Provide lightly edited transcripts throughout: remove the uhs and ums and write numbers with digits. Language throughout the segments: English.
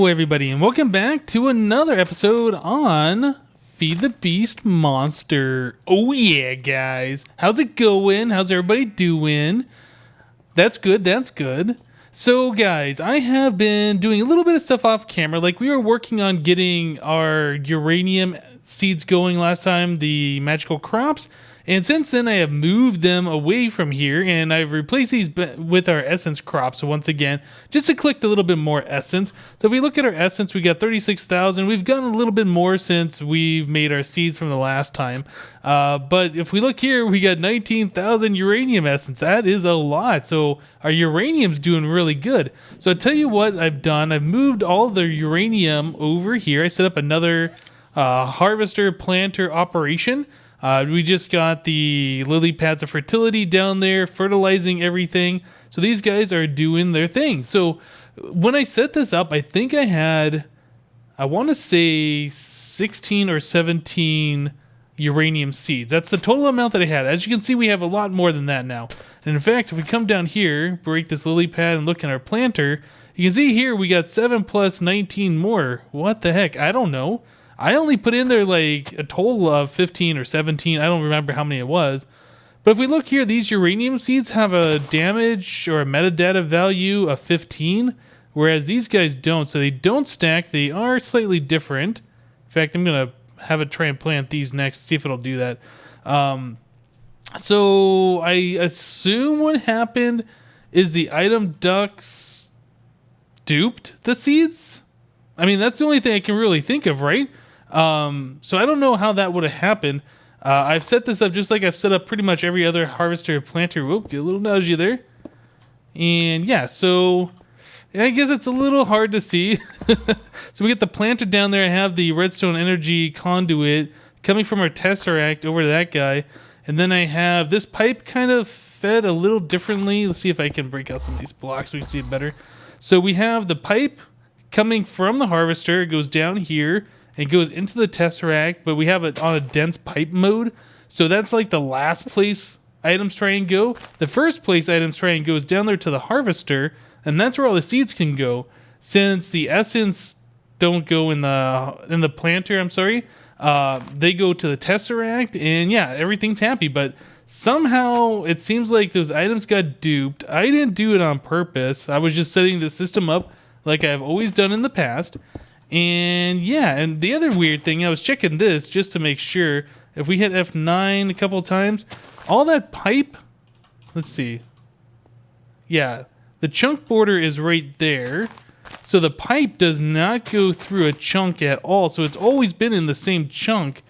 everybody, and welcome back to another episode on Feed the Beast Monster. Oh yeah, guys. How's it going? How's everybody doing? That's good, that's good. So guys, I have been doing a little bit of stuff off camera. Like, we were working on getting our uranium seeds going last time, the magical crops. And since then, I have moved them away from here, and I've replaced these with our essence crops once again, just to collect a little bit more essence. So if we look at our essence, we got 36,000. We've gotten a little bit more since we've made our seeds from the last time. But if we look here, we got 19,000 uranium essence. That is a lot. So our uranium's doing really good. So I'll tell you what I've done. I've moved all the uranium over here. I set up another harvester planter operation. We just got the lily pads of fertility down there, fertilizing everything. So these guys are doing their thing. So when I set this up, I think I had, I want to say 16 or 17 uranium seeds. That's the total amount that I had. As you can see, we have a lot more than that now. And in fact, if we come down here, break this lily pad and look at our planter, you can see here we got 7 plus 19 more. What the heck? I don't know. I only put in there like a total of 15 or 17. I don't remember how many it was. But if we look here, these uranium seeds have a damage or a metadata value of 15, whereas these guys don't. So they don't stack. They are slightly different. In fact, I'm going to have it try and plant these next, see if it'll do that. So I assume what happened is the item ducks duped the seeds. I mean, that's the only thing I can really think of, right? So I don't know how that would have happened. I've set this up just like I've set up pretty much every other harvester planter. Whoop, get a little nudgy there. And yeah, so I guess it's a little hard to see. So we get the planter down there. I have the redstone energy conduit coming from our tesseract over to that guy. And then I have this pipe kind of fed a little differently. Let's see if I can break out some of these blocks so we can see it better. So we have the pipe coming from the harvester. It goes down here and goes into the tesseract, but we have it on a dense pipe mode. So that's like the last place items try and go. The first place items try and goes down there to the harvester, and that's where all the seeds can go. Since the essence don't go in the planter, I'm sorry, they go to the tesseract, and yeah, everything's happy. But somehow it seems like those items got duped. I didn't do it on purpose. I was just setting the system up like I've always done in the past. And yeah, and the other weird thing, I was checking this just to make sure. If we hit F9 a couple times, all that pipe, let's see. Yeah, the chunk border is right there. So the pipe does not go through a chunk at all. So it's always been in the same chunk.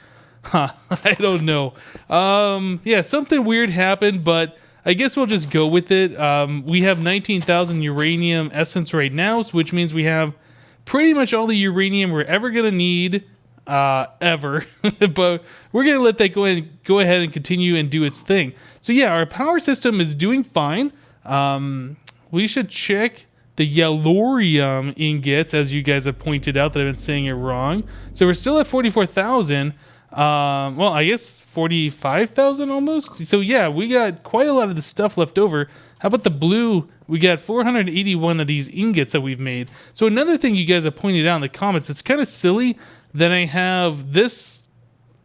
Huh, I don't know. Yeah, something weird happened, but I guess we'll just go with it. We have 19,000 uranium essence right now, which means we have pretty much all the uranium we're ever going to need, ever. But we're going to let that go ahead and continue and do its thing. So yeah, our power system is doing fine. We should check the yellorium ingots, as you guys have pointed out that I've been saying it wrong. So we're still at 44,000. Well, I guess 45,000 almost. So yeah, we got quite a lot of the stuff left over. How about the blue? We got 481 of these ingots that we've made. So another thing you guys have pointed out in the comments, it's kind of silly that I have this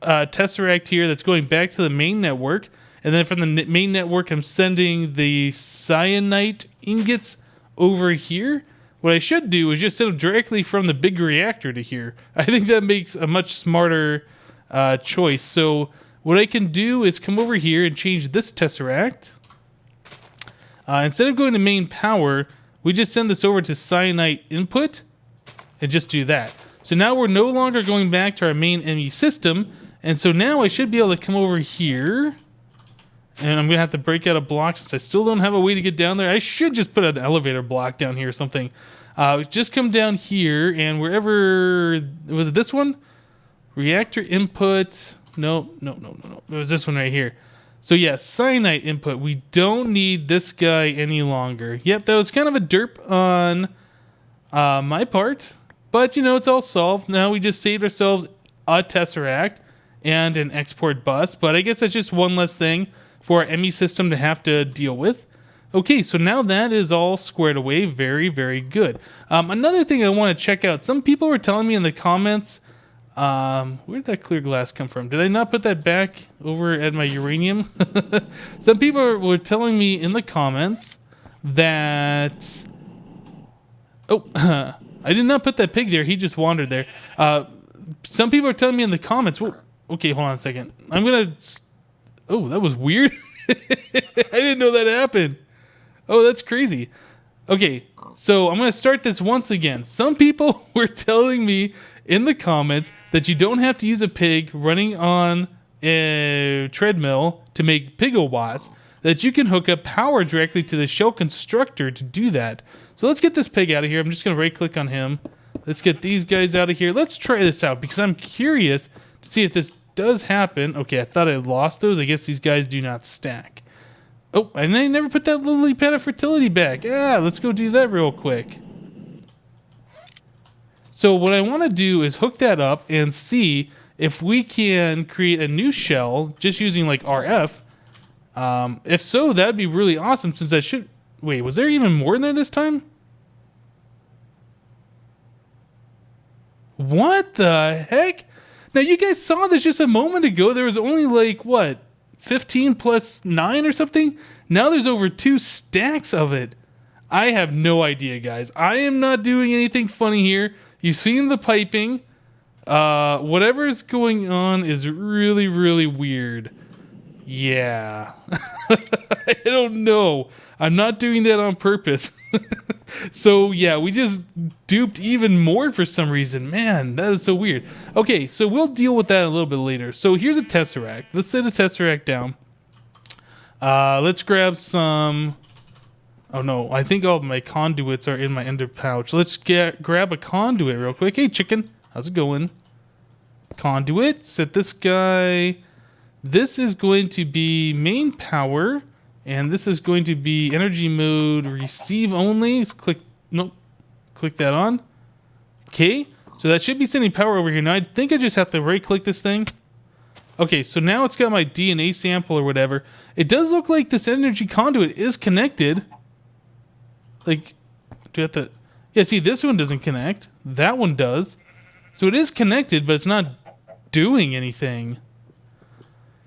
tesseract here that's going back to the main network, and then from the main network I'm sending the cyanite ingots over here. What I should do is just send them directly from the big reactor to here. I think that makes a much smarter choice. So what I can do is come over here and change this tesseract. Instead of going to main power, we just send this over to cyanite input and just do that. So now we're no longer going back to our main ME system. And so now I should be able to come over here. And I'm going to have to break out a block since I still don't have a way to get down there. I should just put an elevator block down here or something. Just come down here and wherever, was it this one? Reactor input. No. It was this one right here. So yeah, cyanite input. We don't need this guy any longer. Yep, that was kind of a derp on my part. But, you know, it's all solved. Now we just saved ourselves a tesseract and an export bus. But I guess that's just one less thing for our ME system to have to deal with. Okay, so now that is all squared away. Very, very good. Another thing I want to check out. Some people were telling me in the comments, where did that clear glass come from? Did I not put that back over at my uranium? Some people were telling me in the comments that... Oh, I did not put that pig there. He just wandered there. Some people are telling me in the comments... Whoa, okay, hold on a second. I'm going to... Oh, that was weird. I didn't know that happened. Oh, that's crazy. Okay, so I'm going to start this once again. Some people were telling me in the comments that you don't have to use a pig running on a treadmill to make pigawatts, that you can hook up power directly to the shell constructor to do that. So let's get this pig out of here. I'm just going to right click on him. Let's get these guys out of here. Let's try this out because I'm curious to see if this does happen. Okay, I thought I lost those. I guess these guys do not stack. Oh, and I never put that lily pad of fertility back. Yeah, let's go do that real quick. So what I want to do is hook that up and see if we can create a new shell just using like RF. If so, that'd be really awesome since I should... Wait, was there even more in there this time? What the heck? Now you guys saw this just a moment ago. There was only like, what, 15 plus 9 or something? Now there's over 2 stacks of it. I have no idea, guys. I am not doing anything funny here. You've seen the piping. Whatever is going on is really, really weird. Yeah. I don't know. I'm not doing that on purpose. So, yeah, we just duped even more for some reason. Man, that is so weird. Okay, so we'll deal with that a little bit later. So here's a tesseract. Let's set a tesseract down. Let's grab some... Oh, no, I think all of my conduits are in my ender pouch. Let's grab a conduit real quick. Hey, chicken. How's it going? Conduit. Set this guy... This is going to be main power, and this is going to be energy mode receive only. Let's click, nope, click that on. Okay, so that should be sending power over here. Now I think I just have to right click this thing. Okay, so now it's got my DNA sample or whatever. It does look like this energy conduit is connected. Like, do you have to... Yeah, see, this one doesn't connect. That one does. So it is connected, but it's not doing anything.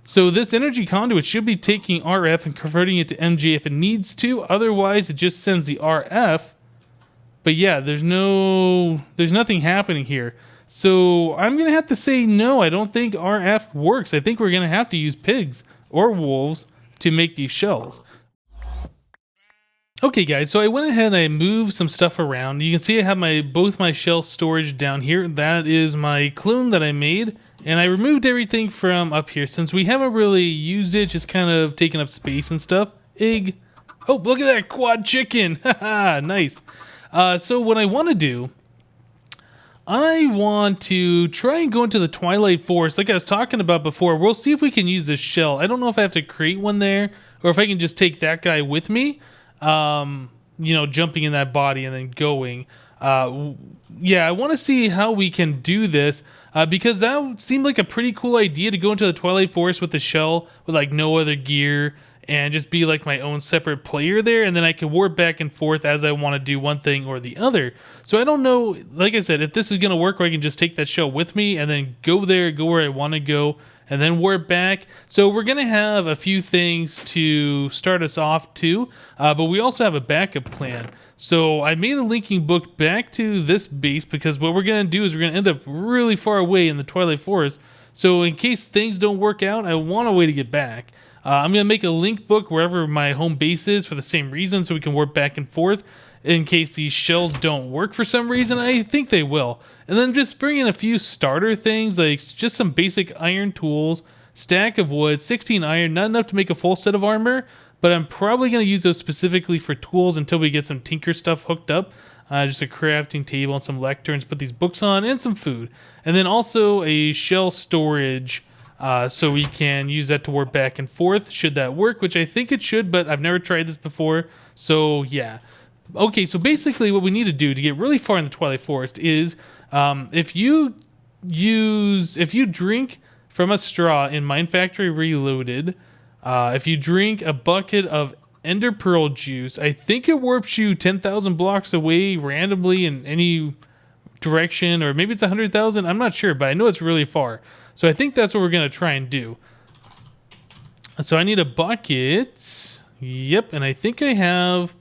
So this energy conduit should be taking RF and converting it to MJ if it needs to. Otherwise, it just sends the RF. But yeah, there's nothing happening here. So I'm going to have to say no, I don't think RF works. I think we're going to have to use pigs or wolves to make these shells. Okay guys, so I went ahead and I moved some stuff around. You can see I have both my shell storage down here. That is my clone that I made. And I removed everything from up here since we haven't really used it, just kind of taking up space and stuff. Egg. Oh, look at that quad chicken. Haha, nice. So what I want to do, I want to try and go into the Twilight Forest like I was talking about before. We'll see if we can use this shell. I don't know if I have to create one there or if I can just take that guy with me. You know, jumping in that body and then going. Yeah, I want to see how we can do this because that seemed like a pretty cool idea to go into the Twilight Forest with the shell with like no other gear and just be like my own separate player there, and then I can warp back and forth as I want to do one thing or the other. So I don't know, like I said, if this is going to work where I can just take that shell with me and then go there, go where I want to go, and then warp back. So we're going to have a few things to start us off too, but we also have a backup plan. So I made a linking book back to this base because what we're going to do is we're going to end up really far away in the Twilight Forest. So in case things don't work out, I want a way to get back. I'm going to make a link book wherever my home base is for the same reason so we can warp back and forth in case these shells don't work for some reason. I think they will. And then just bring in a few starter things like just some basic iron tools, stack of wood, 16 iron, not enough to make a full set of armor, but I'm probably going to use those specifically for tools until we get some tinker stuff hooked up. Just a crafting table and some lecterns, put these books on, and some food. And then also a shell storage so we can use that to warp back and forth should that work, which I think it should, but I've never tried this before. So yeah. Okay, so basically what we need to do to get really far in the Twilight Forest is if you drink from a straw in Mine Factory Reloaded, if you drink a bucket of ender pearl juice. I think it warps you 10,000 blocks away randomly in any direction, or maybe it's 100,000. I'm not sure, but I know it's really far. So I think that's what we're going to try and do. So I need a bucket. Yep, and I think I have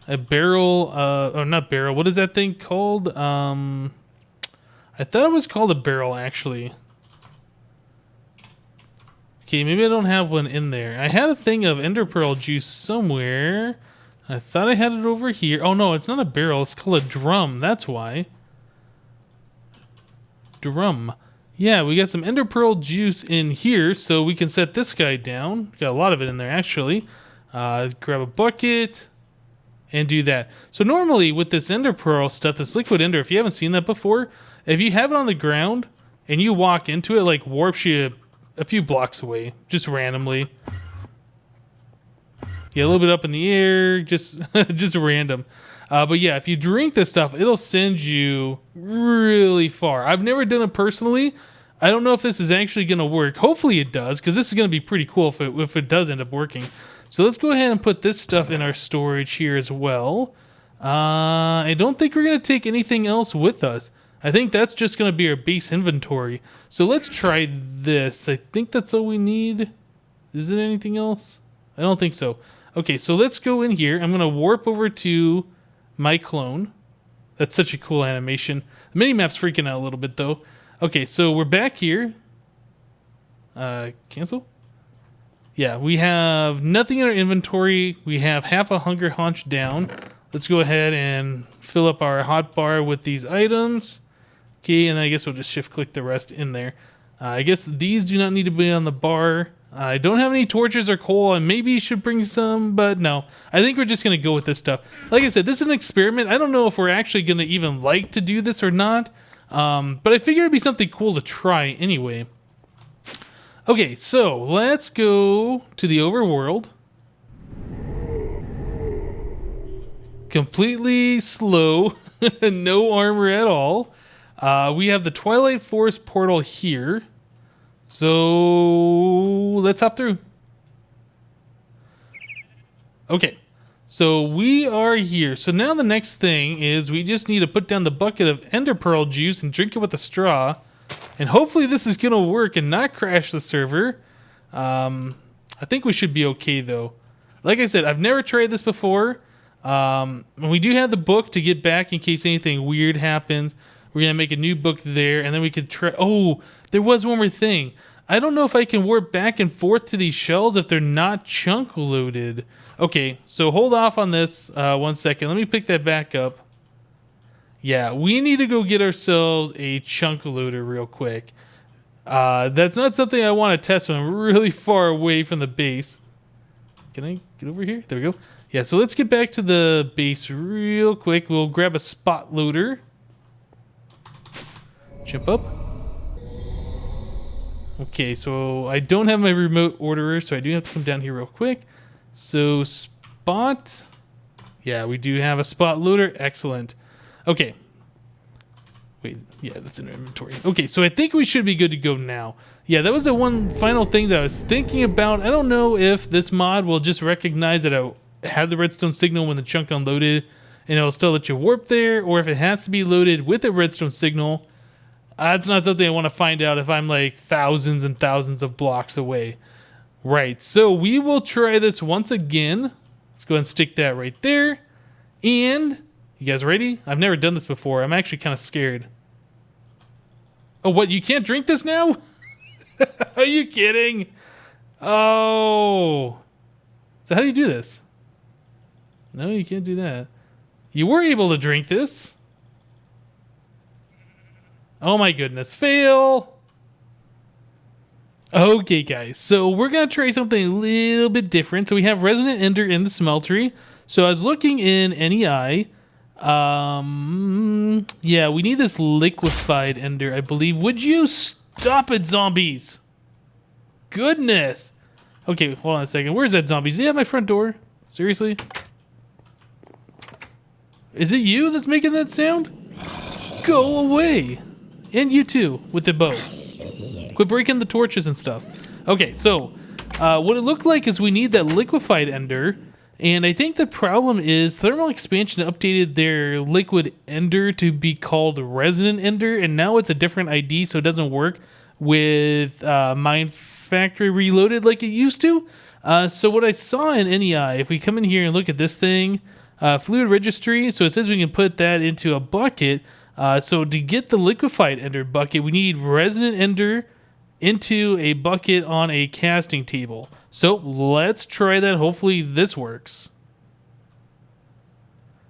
a barrel. Or not barrel. What is that thing called? I thought it was called a barrel, actually. Okay, maybe I don't have one in there. I had a thing of ender pearl juice somewhere. I thought I had it over here. Oh, no, it's not a barrel. It's called a drum. That's why. Drum. Yeah, we got some ender pearl juice in here, so we can set this guy down. Got a lot of it in there, actually. Grab a bucket and do that. So normally with this ender pearl stuff, this liquid ender, if you haven't seen that before, if you have it on the ground and you walk into it, like warps you a few blocks away, just randomly. Yeah, a little bit up in the air, just just random. But yeah, if you drink this stuff, it'll send you really far. I've never done it personally. I don't know if this is actually going to work. Hopefully it does, because this is going to be pretty cool if it does end up working. So let's go ahead and put this stuff in our storage here as well. I don't think we're going to take anything else with us. I think that's just going to be our base inventory. So let's try this. I think that's all we need. Is it anything else? I don't think so. Okay, so let's go in here. I'm going to warp over to my clone. That's such a cool animation. The minimap's freaking out a little bit, though. Okay, so we're back here. Cancel? Yeah, we have nothing in our inventory. We have half a hunger haunch down. Let's go ahead and fill up our hotbar with these items. Okay, and then I guess we'll just shift click the rest in there. I guess these do not need to be on the bar. I don't have any torches or coal. I maybe should bring some, but no. I think we're just going to go with this stuff. Like I said, this is an experiment. I don't know if we're actually going to even like to do this or not. But I figured it'd be something cool to try anyway. Okay, so let's go to the overworld. Completely slow. No armor at all. We have the Twilight Forest portal here. So let's hop through. Okay. So we are here. So now the next thing is we just need to put down the bucket of ender pearl juice and drink it with a straw. And hopefully this is going to work and not crash the server. I think we should be okay though. Like I said, I've never tried this before. We do have the book to get back in case anything weird happens. We're going to make a new book there and then we could try. Oh, there was one more thing. I don't know if I can warp back and forth to these shells if they're not chunk loaded. Okay, so hold off on this 1 second. Let me pick that back up. Yeah, we need to go get ourselves a chunk loader real quick. That's not something I want to test when I'm really far away from the base. Can I get over here? There we go. Yeah, so let's get back to the base real quick. We'll grab a spot loader. Jump up. Okay, so I don't have my remote orderer, so I do have to come down here real quick. So spot. Yeah, we do have a spot loader. Excellent. Okay. Wait, yeah, that's in our inventory. Okay, so I think we should be good to go now. Yeah, that was the one final thing that I was thinking about. I don't know if this mod will just recognize that I had the redstone signal when the chunk unloaded and it'll still let you warp there, or if it has to be loaded with a redstone signal. That's not something I want to find out if I'm like thousands and thousands of blocks away. Right, so we will try this once again. Let's go ahead and stick that right there. And, you guys ready? I've never done this before. I'm actually kind of scared. Oh, what? You can't drink this now? Are you kidding? Oh. So how do you do this? No, you can't do that. You were able to drink this. Oh my goodness, fail. Okay, guys, so we're going to try something a little bit different. So we have Resonant Ender in the smeltery. So I was looking in NEI. Yeah, we need this liquefied ender, I believe. Would you stop it, zombies? Goodness. Okay, hold on a second. Where's that zombie? Is he at my front door? Seriously? Is it you that's making that sound? Go away. And you too, with the bow. Quit breaking the torches and stuff. Okay, so what it looked like is we need that liquefied ender. And I think the problem is Thermal Expansion updated their liquid ender to be called Resonant Ender, and now it's a different ID, so it doesn't work with Mine Factory Reloaded like it used to. So what I saw in NEI, if we come in here and look at this thing, Fluid Registry, so it says we can put that into a bucket. So to get the Liquefied Ender bucket, we need Resonant Ender into a bucket on a casting table. So let's try that. Hopefully this works.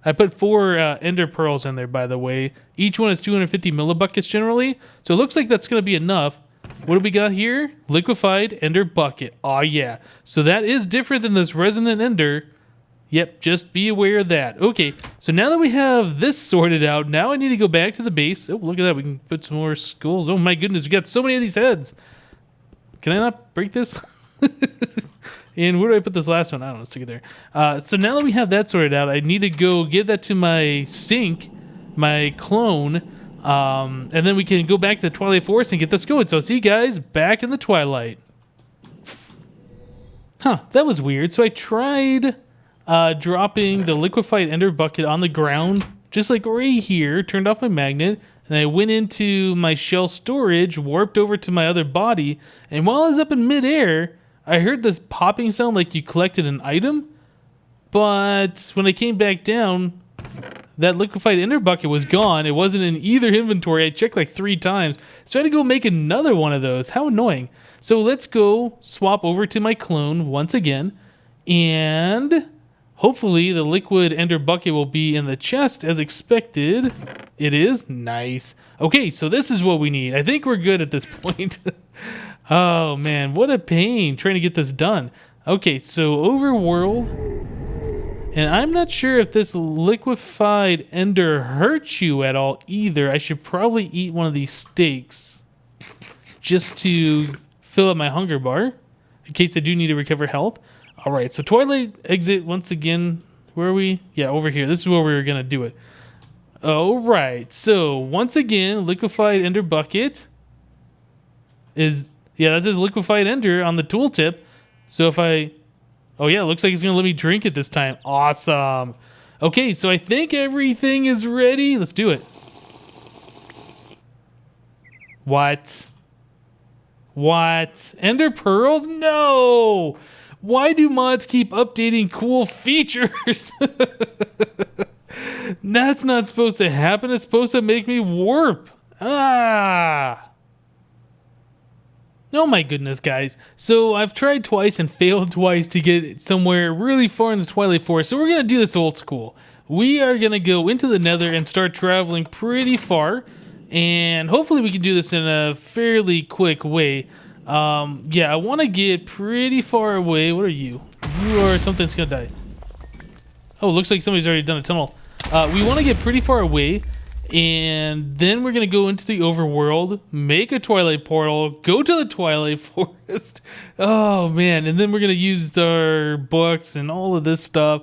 I put 4 ender pearls in there, by the way. Each one is 250 millibuckets generally. So it looks like that's going to be enough. What do we got here? Liquefied ender bucket. Oh yeah. So that is different than this resonant ender. Yep, just be aware of that. Okay, so now that we have this sorted out, now I need to go back to the base. Oh, look at that. We can put some more skulls. Oh my goodness, we got so many of these heads. Can I not break this? And where do I put this last one? I don't know, stick it there. So now that we have that sorted out, I need to go give that to my sink, my clone, and then we can go back to the Twilight Forest and get this going. So I'll see you guys back in the Twilight. Huh, that was weird. So I tried dropping the liquefied ender bucket on the ground, just like right here, turned off my magnet, and I went into my shell storage, warped over to my other body, and while I was up in midair, I heard this popping sound like you collected an item, but when I came back down, that liquefied ender bucket was gone. It wasn't in either inventory. I checked like 3 times, so I had to go make another one of those. How annoying. So let's go swap over to my clone once again, and hopefully the liquid ender bucket will be in the chest as expected. It is. Nice. Okay, so this is what we need. I think we're good at this point. Oh man, what a pain trying to get this done. Okay, so overworld. And I'm not sure if this liquefied ender hurts you at all either. I should probably eat one of these steaks just to fill up my hunger bar in case I do need to recover health. All right, so Twilight exit once again. Where are we? Yeah, over here. This is where we were going to do it. All right, so once again, liquefied ender bucket is... Yeah, that says liquefied ender on the tooltip. So if I... Oh yeah, it looks like it's going to let me drink it this time. Awesome. Okay, so I think everything is ready. Let's do it. What? What? Ender pearls? No! Why do mods keep updating cool features? That's not supposed to happen. It's supposed to make me warp. Ah! Oh my goodness, guys. So I've tried twice and failed twice to get somewhere really far in the Twilight Forest. So we're going to do this old school. We are going to go into the Nether and start traveling pretty far. And hopefully we can do this in a fairly quick way. Yeah, I want to get pretty far away. What are you? You are something that's going to die. Oh, looks like somebody's already done a tunnel. We want to get pretty far away. And then we're going to go into the overworld, make a Twilight portal, go to the Twilight Forest. Oh, man. And then we're going to use our books and all of this stuff.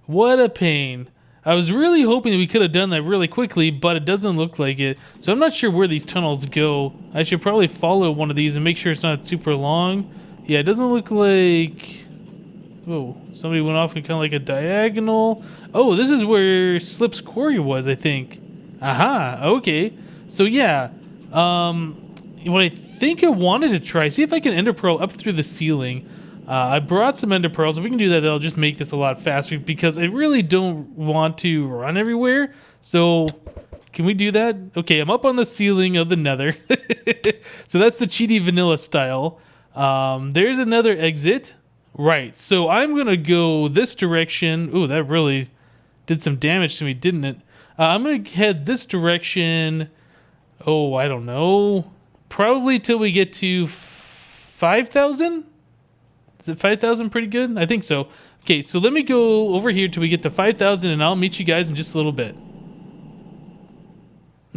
What a pain. I was really hoping that we could have done that really quickly, but it doesn't look like it. So I'm not sure where these tunnels go. I should probably follow one of these and make sure it's not super long. Yeah, it doesn't look like... Oh, somebody went off in kind of like a diagonal. Oh, this is where Slip's Quarry was, I think. Aha, okay. So yeah, what I think I wanted to try, see if I can ender pearl up through the ceiling. I brought some ender pearls. If we can do that, that'll just make this a lot faster because I really don't want to run everywhere. So can we do that? Okay, I'm up on the ceiling of the Nether. So that's the cheaty vanilla style. There's another exit. Right, so I'm going to go this direction. Ooh, that really did some damage to me, didn't it? I'm going to head this direction, oh, I don't know, probably till we get to 5,000? Is it 5,000 pretty good? I think so. Okay, so let me go over here till we get to 5,000 and I'll meet you guys in just a little bit.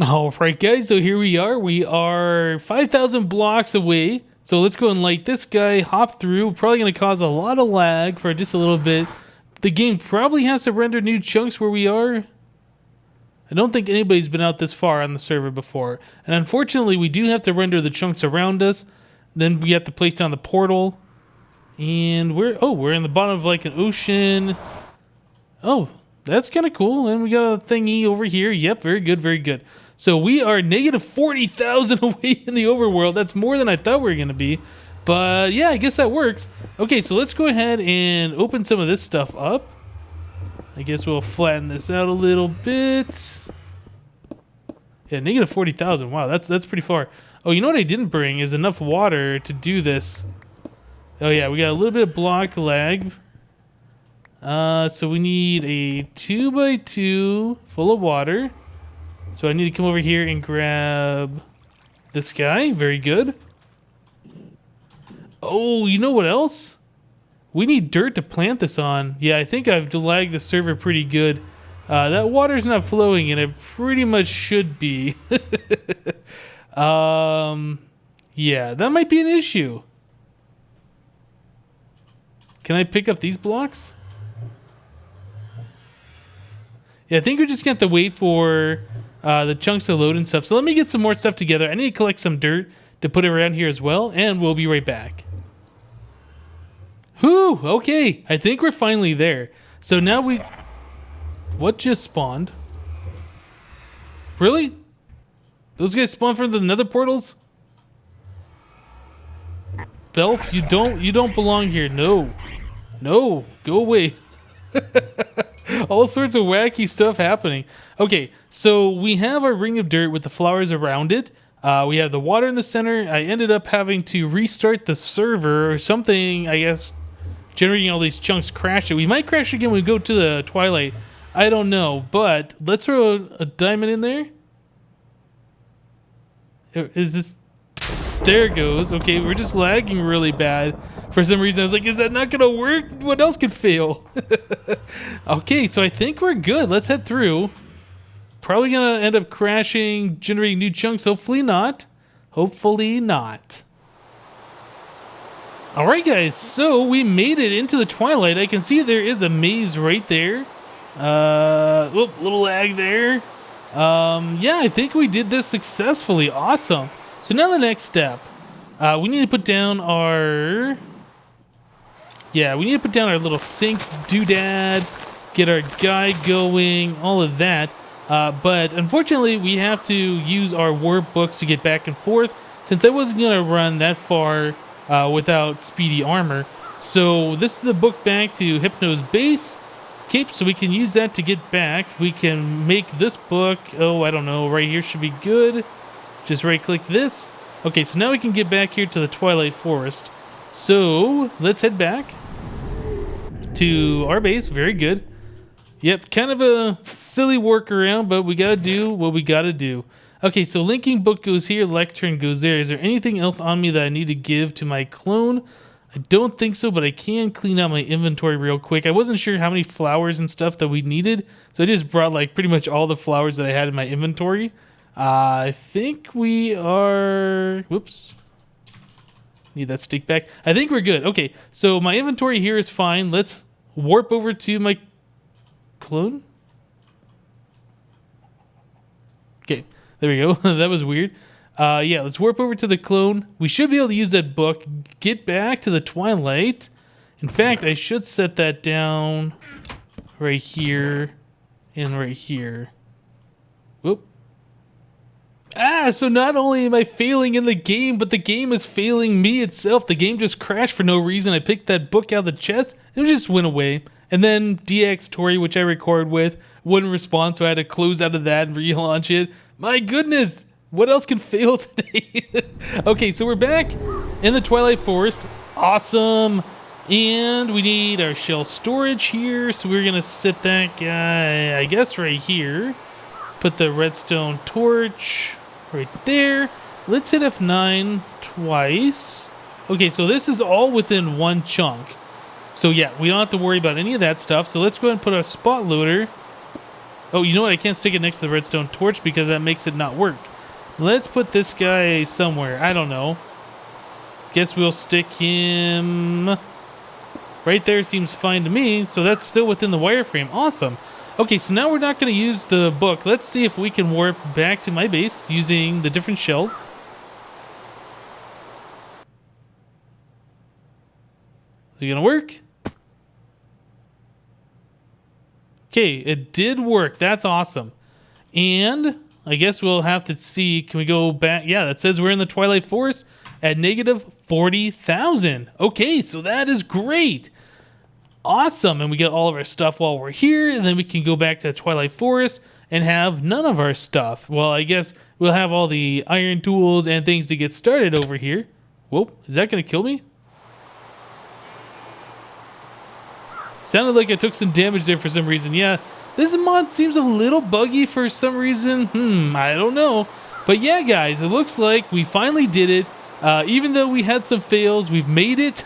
All right, guys, so here we are. We are 5,000 blocks away. So let's go and light this guy, hop through. Probably going to cause a lot of lag for just a little bit. The game probably has to render new chunks where we are. I don't think anybody's been out this far on the server before. And unfortunately, we do have to render the chunks around us. Then we have to place down the portal. And we're in the bottom of like an ocean. Oh, that's kind of cool. And we got a thingy over here. Yep, very good, very good. So we are negative 40,000 away in the overworld. That's more than I thought we were going to be. But yeah, I guess that works. Okay, so let's go ahead and open some of this stuff up. I guess we'll flatten this out a little bit. Yeah, negative 40,000. Wow, that's pretty far. Oh, you know what I didn't bring is enough water to do this. Oh yeah, we got a little bit of block lag. So we need a 2x2 full of water. So I need to come over here and grab this guy. Very good. Oh, you know what else? We need dirt to plant this on. Yeah, I think I've delagged the server pretty good. That water's not flowing, and it pretty much should be. Yeah, that might be an issue. Can I pick up these blocks? Yeah, I think we're just going to have to wait for the chunks to load and stuff. So let me get some more stuff together. I need to collect some dirt to put it around here as well, and we'll be right back. Whew, okay. I think we're finally there. So now we... What just spawned? Really? Those guys spawned from the nether portals? Belf, you don't belong here. No. No, go away. All sorts of wacky stuff happening. Okay, so we have our ring of dirt with the flowers around it. We have the water in the center. I ended up having to restart the server or something, I guess, generating all these chunks crashed it. We might crash again when we go to the Twilight. I don't know, but let's throw a diamond in there. Is this... There it goes. Okay, we're just lagging really bad. For some reason, I was like, is that not going to work? What else could fail? Okay, so I think we're good. Let's head through. Probably going to end up crashing, generating new chunks. Hopefully not. Hopefully not. Alright, guys. So we made it into the Twilight. I can see there is a maze right there. Little lag there. Yeah, I think we did this successfully. Awesome. So now the next step, we need to put down our... Yeah, we need to put down our little sink doodad, get our guy going, all of that. But unfortunately, we have to use our warp books to get back and forth, since I wasn't going to run that far without speedy armor. So this is the book back to Hypno's base. Okay, so we can use that to get back. We can make this book, oh, I don't know, right here should be good. Just right-click this. Okay, so now we can get back here to the Twilight Forest. So, let's head back to our base. Very good. Yep, kind of a silly workaround, but we gotta do what we gotta do. Okay, so linking book goes here, lectern goes there. Is there anything else on me that I need to give to my clone? I don't think so, but I can clean out my inventory real quick. I wasn't sure how many flowers and stuff that we needed, so I just brought like pretty much all the flowers that I had in my inventory. I think we are... Whoops. Need that stick back. I think we're good. Okay, so my inventory here is fine. Let's warp over to my clone. Okay, there we go. That was weird. Yeah, let's warp over to the clone. We should be able to use that book. Get back to the Twilight. In fact, I should set that down right here and right here. Whoop. So not only am I failing in the game, but the game is failing me itself. The game just crashed for no reason. I picked that book out of the chest, and it just went away. And then DX Tori, which I recorded with, wouldn't respond, so I had to close out of that and relaunch it. My goodness, what else can fail today? Okay, so we're back in the Twilight Forest. Awesome. And we need our shell storage here, so we're going to set that guy, I guess, right here. Put the redstone torch right there. Let's hit F9 twice. Okay, so this is all within one chunk. So yeah, we don't have to worry about any of that stuff. So let's go ahead and put our spot loader. Oh, you know what? I can't stick it next to the redstone torch because that makes it not work. Let's put this guy somewhere. I don't know. Guess we'll stick him right there. Seems fine to me. So that's still within the wireframe. Awesome. Okay, so now we're not going to use the book. Let's see if we can warp back to my base using the different shells. Is it going to work? Okay, it did work. That's awesome. And I guess we'll have to see. Can we go back? Yeah, that says we're in the Twilight Forest at negative 40,000. Okay, so that is great. Awesome. And we get all of our stuff while we're here. And then we can go back to the Twilight Forest and have none of our stuff. Well, I guess we'll have all the iron tools and things to get started over here. Whoa, is that going to kill me? Sounded like I took some damage there for some reason. Yeah, this mod seems a little buggy for some reason. I don't know. But yeah, guys, it looks like we finally did it. Even though we had some fails, we've made it.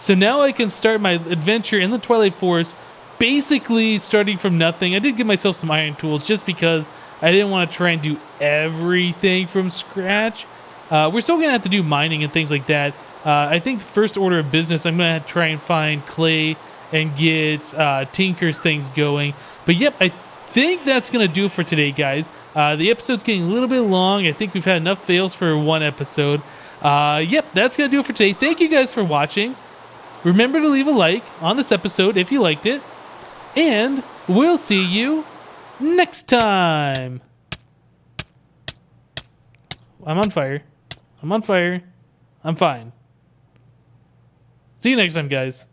So now I can start my adventure in the Twilight Forest, basically starting from nothing. I did give myself some iron tools just because I didn't want to try and do everything from scratch. We're still going to have to do mining and things like that. I think first order of business, I'm going to try and find clay and get Tinker's things going. But yep, I think that's going to do it for today, guys. The episode's getting a little bit long. I think we've had enough fails for one episode. Yep, that's going to do it for today. Thank you guys for watching. Remember to leave a like on this episode if you liked it. And we'll see you next time. I'm on fire. I'm on fire. I'm fine. See you next time, guys.